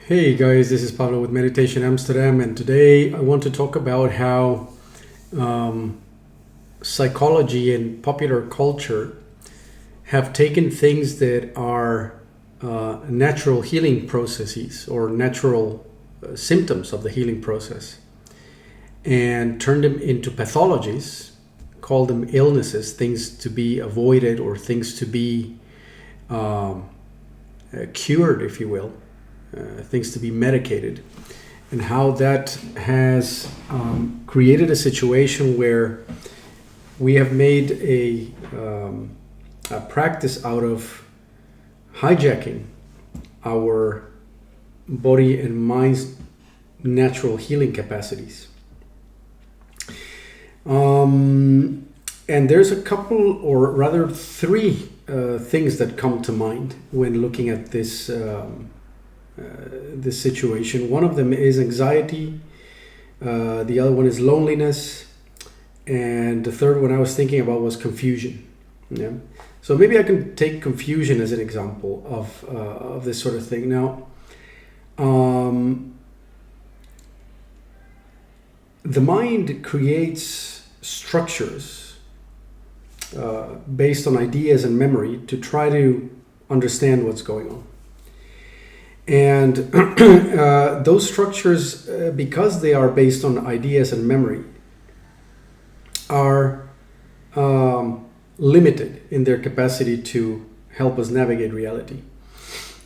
Hey guys, this is Pablo with Meditation Amsterdam, and today I want to talk about how um, psychology and popular culture have taken things that are natural healing processes or natural symptoms of the healing process and turned them into pathologies, call them illnesses, things to be avoided or things to be cured, if you will, things to be medicated, and how that has created a situation where we have made a practice out of hijacking our body and mind's natural healing capacities. And there's a couple, or rather three, things that come to mind when looking at this situation. One of them is anxiety, the other one is loneliness, and the third one I was thinking about was confusion. Yeah. So maybe I can take confusion as an example of this sort of thing. Now, the mind creates structures based on ideas and memory to try to understand what's going on. And those structures, because they are based on ideas and memory, are limited in their capacity to help us navigate reality.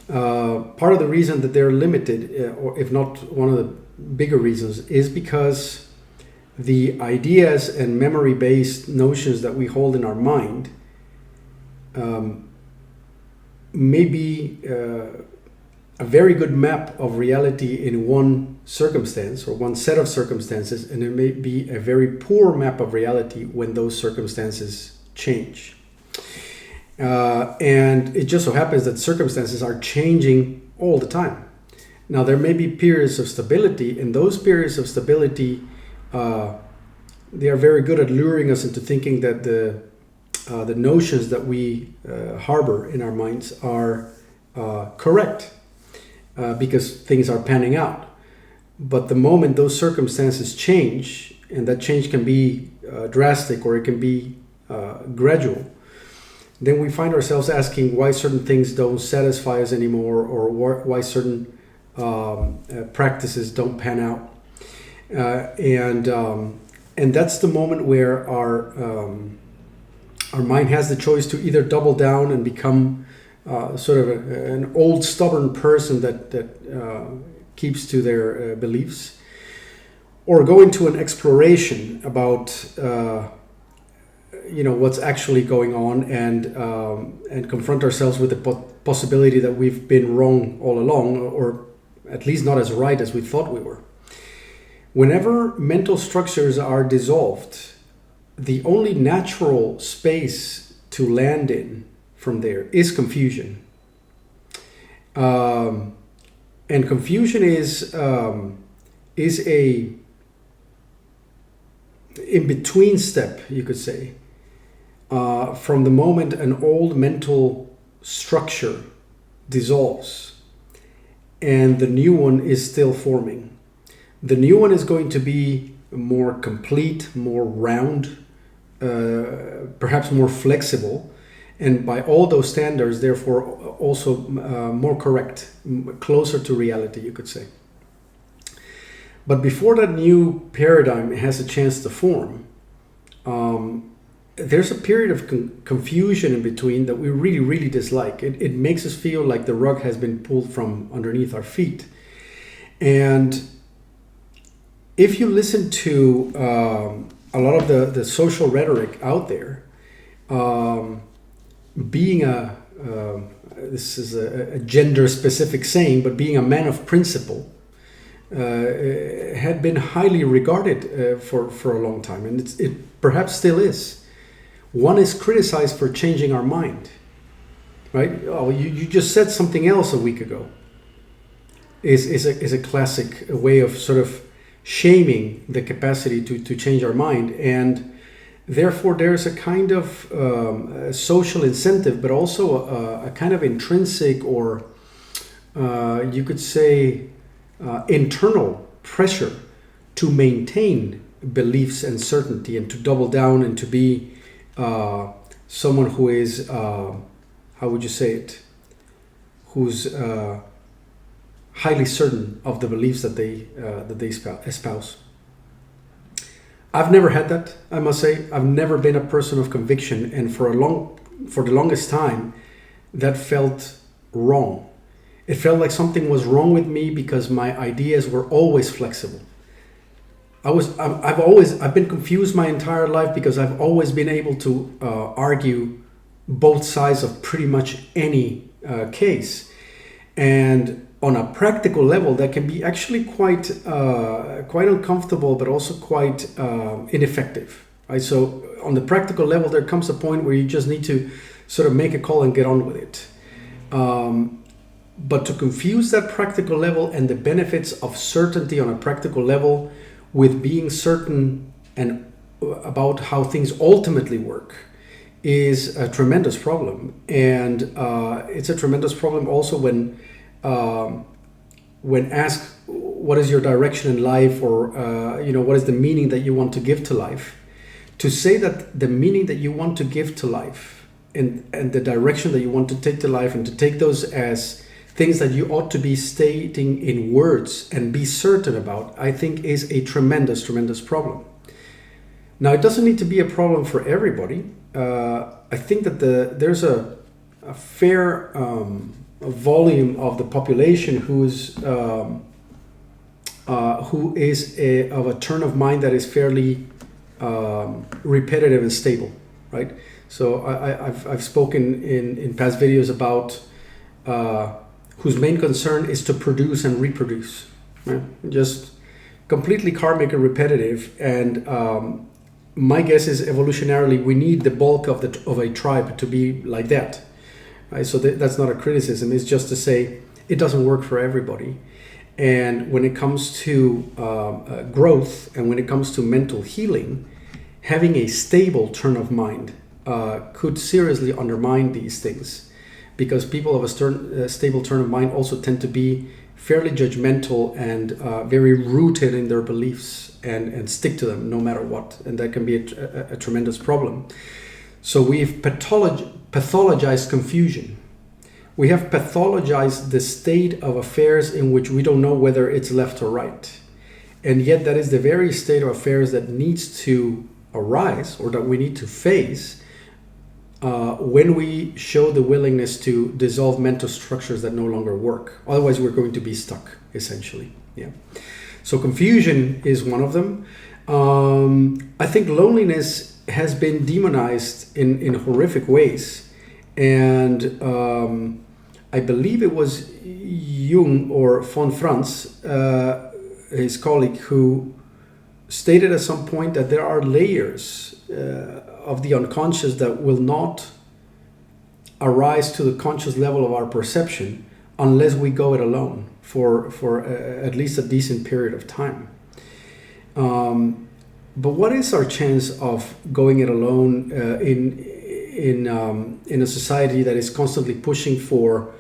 Part of the reason that they're limited, or if not one of the bigger reasons, is because the ideas and memory-based notions that we hold in our mind may be a very good map of reality in one circumstance or one set of circumstances, and it may be a very poor map of reality when those circumstances change. And it just so happens that circumstances are changing all the time. Now, there may be periods of stability, and those periods of stability, they are very good at luring us into thinking that the notions that we harbor in our minds are correct. Because things are panning out. But the moment those circumstances change, and that change can be drastic or it can be gradual, then we find ourselves asking why certain things don't satisfy us anymore, or why certain practices don't pan out. And that's the moment where our mind has the choice to either double down and become sort of an old stubborn person that keeps to their beliefs, or go into an exploration about what's actually going on, and confront ourselves with the possibility that we've been wrong all along, or at least not as right as we thought we were. Whenever mental structures are dissolved, the only natural space to land in from there is confusion. And confusion is a in-between step, you could say, from the moment an old mental structure dissolves and the new one is still forming. The new one is going to be more complete, more round, perhaps more flexible, and by all those standards, therefore, also more correct, closer to reality, you could say. But before that new paradigm has a chance to form, there's a period of confusion in between that we really, really dislike. It makes us feel like the rug has been pulled from underneath our feet. And if you listen to a lot of the social rhetoric out there, being this is a gender-specific saying, but being a man of principle had been highly regarded for a long time, and it perhaps still is. One is criticized for changing our mind, right? Oh, you just said something else a week ago. Is a classic way of sort of shaming the capacity to change our mind, and therefore there's a kind of social incentive, but also a kind of intrinsic or you could say, internal pressure to maintain beliefs and certainty, and to double down, and to be someone who is, how would you say it, who's highly certain of the beliefs that they espouse. I've never had that, I must say. I've never been a person of conviction, and for the longest time, that felt wrong. It felt like something was wrong with me because my ideas were always flexible. I've been confused my entire life because I've always been able to argue both sides of pretty much any case, and on a practical level, that can be actually quite uncomfortable, but also quite ineffective. Right? So on the practical level, there comes a point where you just need to sort of make a call and get on with it. But to confuse that practical level and the benefits of certainty on a practical level with being certain and about how things ultimately work is a tremendous problem. And it's a tremendous problem also when asked what is your direction in life, or what is the meaning that you want to give to life. To say that the meaning that you want to give to life and the direction that you want to take to life, and to take those as things that you ought to be stating in words and be certain about, I think is a tremendous, tremendous problem. Now, it doesn't need to be a problem for everybody. I think that there's a fair volume of the population who is of a turn of mind that is fairly repetitive and stable, right? So I've spoken in past videos about whose main concern is to produce and reproduce, right? Just completely karmic and repetitive. And my guess is evolutionarily we need the bulk of a tribe to be like that. Right? So that's not a criticism. It's just to say it doesn't work for everybody. And when it comes to growth, and when it comes to mental healing, having a stable turn of mind could seriously undermine these things, because people of a stable turn of mind also tend to be fairly judgmental and very rooted in their beliefs and stick to them no matter what. And that can be a tremendous problem. So we've pathologized confusion. We have pathologized the state of affairs in which we don't know whether it's left or right. And yet that is the very state of affairs that needs to arise, or that we need to face, when we show the willingness to dissolve mental structures that no longer work. Otherwise, we're going to be stuck, essentially. Yeah. So confusion is one of them. I think loneliness has been demonized in horrific ways. And I believe it was Jung or von Franz, his colleague, who stated at some point that there are layers of the unconscious that will not arise to the conscious level of our perception unless we go it alone for at least a decent period of time. But what is our chance of going it alone in a society that is constantly pushing for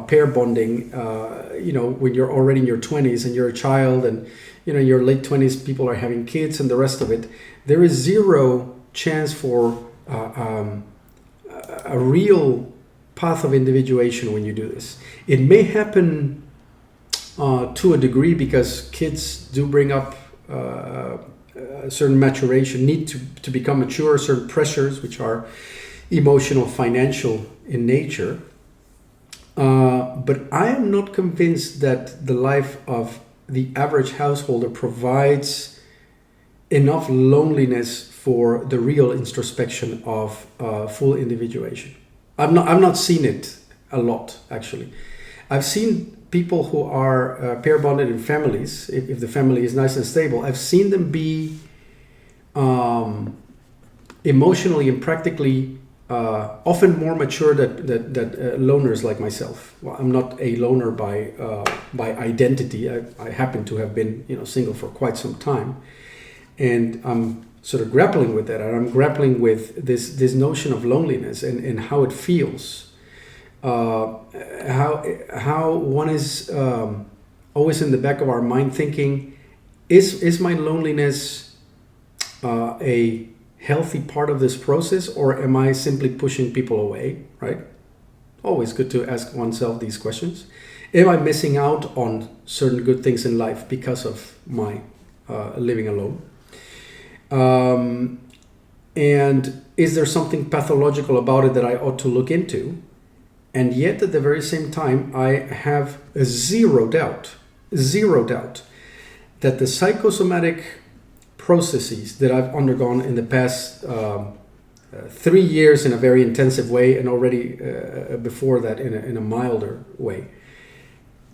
pair bonding? When you're already in your 20s and you're a child, and in your late 20s people are having kids and the rest of it, there is zero chance for a real path of individuation when you do this. It may happen to a degree because kids do bring up a certain maturation, need to become mature, certain pressures which are emotional, financial in nature. But I am not convinced that the life of the average householder provides enough loneliness for the real introspection of full individuation. I've not seen it a lot, actually. I've seen people who are pair bonded in families, if the family is nice and stable. I've seen them be emotionally and practically often more mature than loners like myself. Well, I'm not a loner by identity. I happen to have been single for quite some time, and I'm sort of grappling with that. And I'm grappling with this notion of loneliness and how it feels. how one is always in the back of our mind thinking, is my loneliness a healthy part of this process, or am I simply pushing people away, right? Always good to ask oneself these questions. Am I missing out on certain good things in life because of my living alone? And is there something pathological about it that I ought to look into? And yet at the very same time, I have zero doubt that the psychosomatic processes that I've undergone in the past 3 years in a very intensive way, and already before that in a milder way,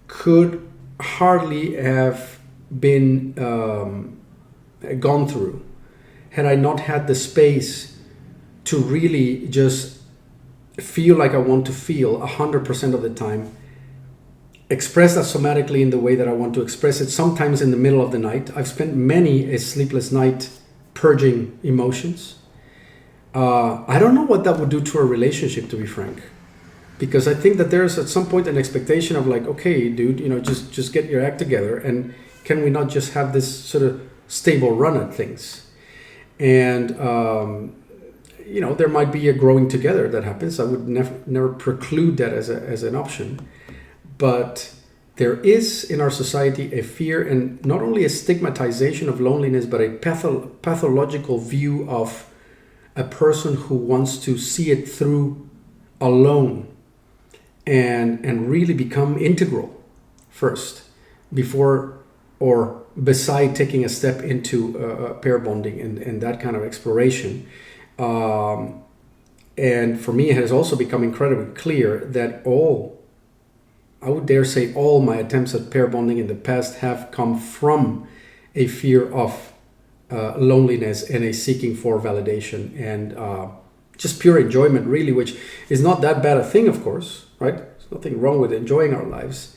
could hardly have been gone through had I not had the space to really just feel like I want to feel 100% of the time, express that somatically in the way that I want to express it, sometimes in the middle of the night. I've spent many a sleepless night purging emotions. I don't know what that would do to a relationship, to be frank, because I think that there's at some point an expectation of like, okay, dude, just get your act together, and can we not just have this sort of stable run at things? And there might be a growing together that happens. I would never preclude that as an option. But there is in our society a fear, and not only a stigmatization of loneliness, but a pathological view of a person who wants to see it through alone and really become integral first before or beside taking a step into pair bonding and that kind of exploration. And for me, it has also become incredibly clear that I would dare say all my attempts at pair bonding in the past have come from a fear of loneliness and a seeking for validation and just pure enjoyment, really, which is not that bad a thing, of course, right? There's nothing wrong with enjoying our lives.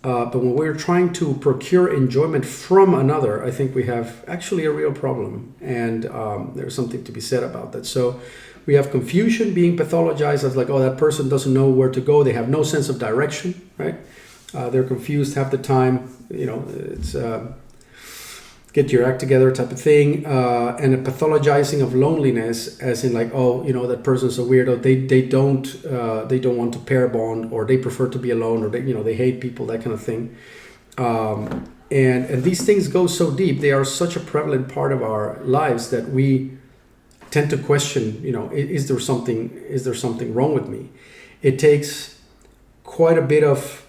But when we're trying to procure enjoyment from another, I think we have actually a real problem. And there's something to be said about that. So we have confusion being pathologized as like, oh, that person doesn't know where to go. They have no sense of direction, right? They're confused half the time. It's get your act together type of thing. And a pathologizing of loneliness as in like, oh, that person's a weirdo. They don't want to pair bond, or they prefer to be alone, or they hate people, that kind of thing. And these things go so deep. They are such a prevalent part of our lives that we tend to question, is there something wrong with me? It takes quite a bit of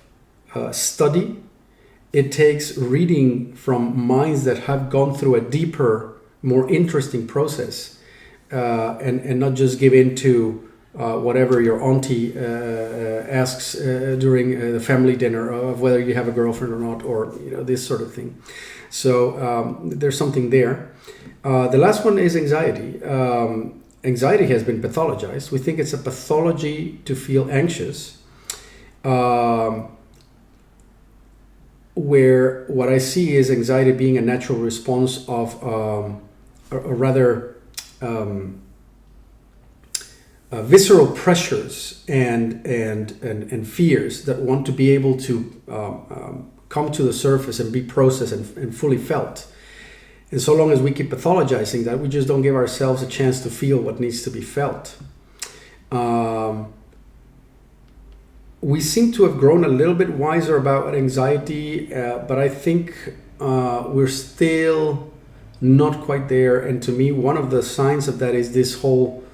study. It takes reading from minds that have gone through a deeper, more interesting process, and not just give in to whatever your auntie asks during the family dinner of whether you have a girlfriend or not, or this sort of thing. So there's something there. The last one is anxiety. Anxiety has been pathologized. We think it's a pathology to feel anxious. Where what I see is anxiety being a natural response of a rather visceral pressures and fears that want to be able to come to the surface and be processed and fully felt. And so long as we keep pathologizing that, we just don't give ourselves a chance to feel what needs to be felt. We seem to have grown a little bit wiser about anxiety, but I think we're still not quite there. And to me, one of the signs of that is this whole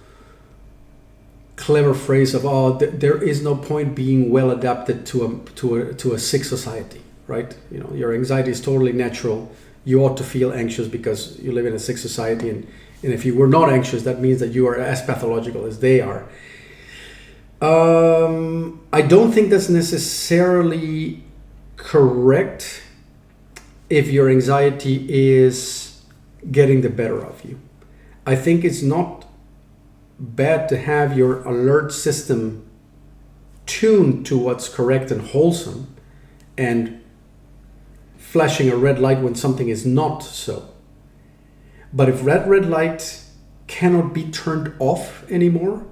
clever phrase of, there is no point being well adapted to a sick society, right? Your anxiety is totally natural. You ought to feel anxious because you live in a sick society. And if you were not anxious, that means that you are as pathological as they are. I don't think that's necessarily correct if your anxiety is getting the better of you. I think it's not bad to have your alert system tuned to what's correct and wholesome and flashing a red light when something is not so. But if that red light cannot be turned off anymore,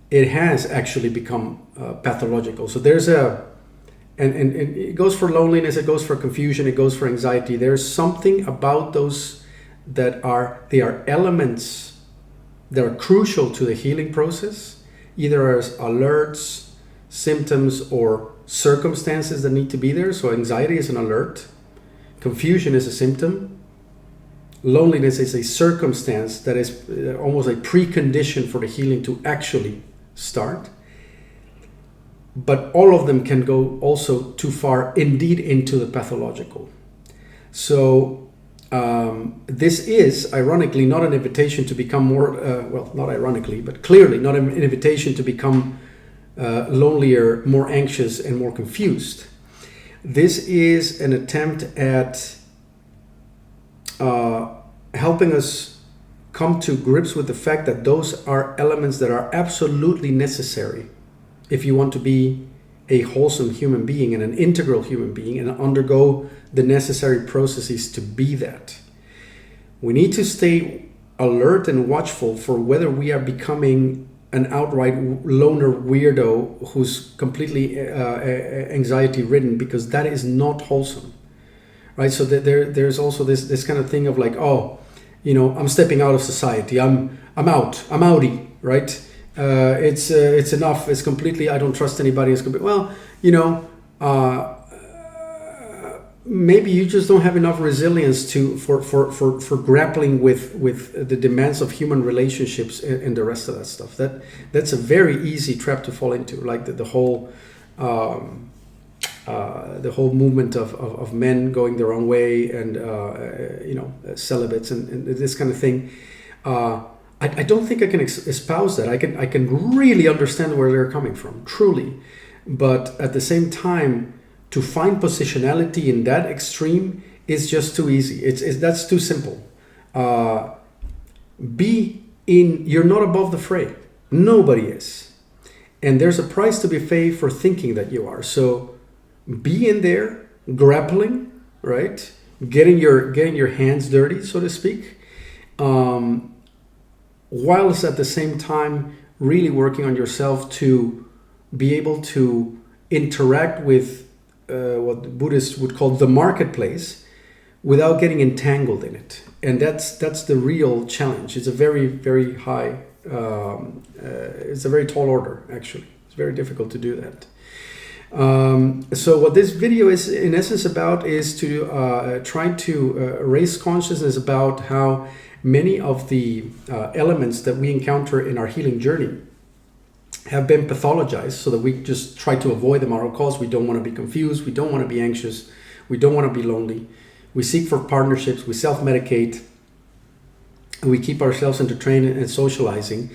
it has actually become pathological. So there's and it goes for loneliness, it goes for confusion, it goes for anxiety. There's something about those that they are elements that are crucial to the healing process, either as alerts, symptoms, or circumstances that need to be there. So anxiety is an alert, confusion is a symptom, loneliness is a circumstance that is almost a precondition for the healing to actually start. But all of them can go also too far, indeed, into the pathological. So this is, ironically, not an invitation to become more, well, not ironically, but clearly not an invitation to become lonelier, more anxious, and more confused. This is an attempt at helping us come to grips with the fact that those are elements that are absolutely necessary if you want to be a wholesome human being and an integral human being and undergo the necessary processes to be that. We need to stay alert and watchful for whether we are becoming an outright loner weirdo who's completely anxiety ridden, because that is not wholesome, right? So there's also this kind of thing of like, oh, you know, I'm stepping out of society, I'm outie, right? It's enough, it's completely, I don't trust anybody. It's well, you know, maybe you just don't have enough resilience for grappling with the demands of human relationships and the rest of that stuff. That's a very easy trap to fall into, like the whole movement of men going their own way and you know, celibates and this kind of thing. I don't think I can espouse that. I can really understand where they're coming from, truly. But at the same time, to find positionality in that extreme is just too easy. That's too simple. You're not above the fray. Nobody is. And there's a price to be paid for thinking that you are. So be in there, grappling, right? Getting your hands dirty, so to speak. Whilst at the same time really working on yourself to be able to interact with what Buddhists would call the marketplace without getting entangled in it. And that's the real challenge. It's a very, very high, it's a very tall order, actually. It's very difficult to do that. So what this video is in essence about is to try to raise consciousness about how many of the elements that we encounter in our healing journey have been pathologized so that we just try to avoid them at all costs. We don't want to be confused. We don't want to be anxious. We don't want to be lonely. We seek for partnerships. We self-medicate. We keep ourselves entertained and socializing.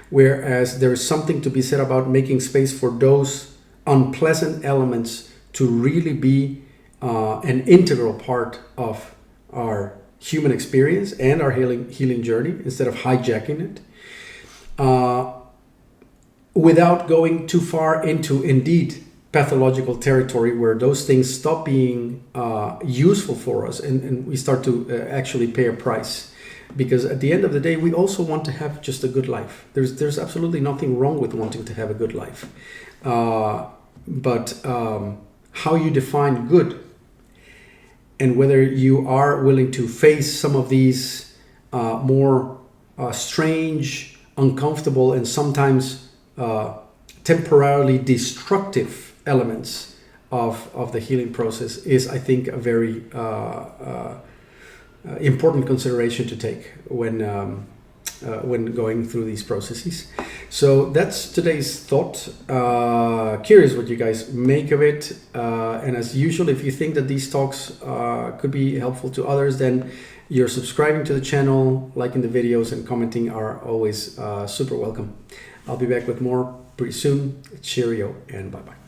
Whereas there is something to be said about making space for those unpleasant elements to really be an integral part of our human experience and our healing journey, instead of hijacking it, without going too far into indeed pathological territory where those things stop being useful for us and we start to actually pay a price. Because at the end of the day, we also want to have just a good life. There's absolutely nothing wrong with wanting to have a good life, but how you define good, and whether you are willing to face some of these more strange, uncomfortable, and sometimes temporarily destructive elements of the healing process is, I think, a very important consideration to take when going through these processes. So that's today's thought. Curious what you guys make of it. And as usual, if you think that these talks could be helpful to others, then you're subscribing to the channel, liking the videos, and commenting are always super welcome. I'll be back with more pretty soon. Cheerio and bye-bye.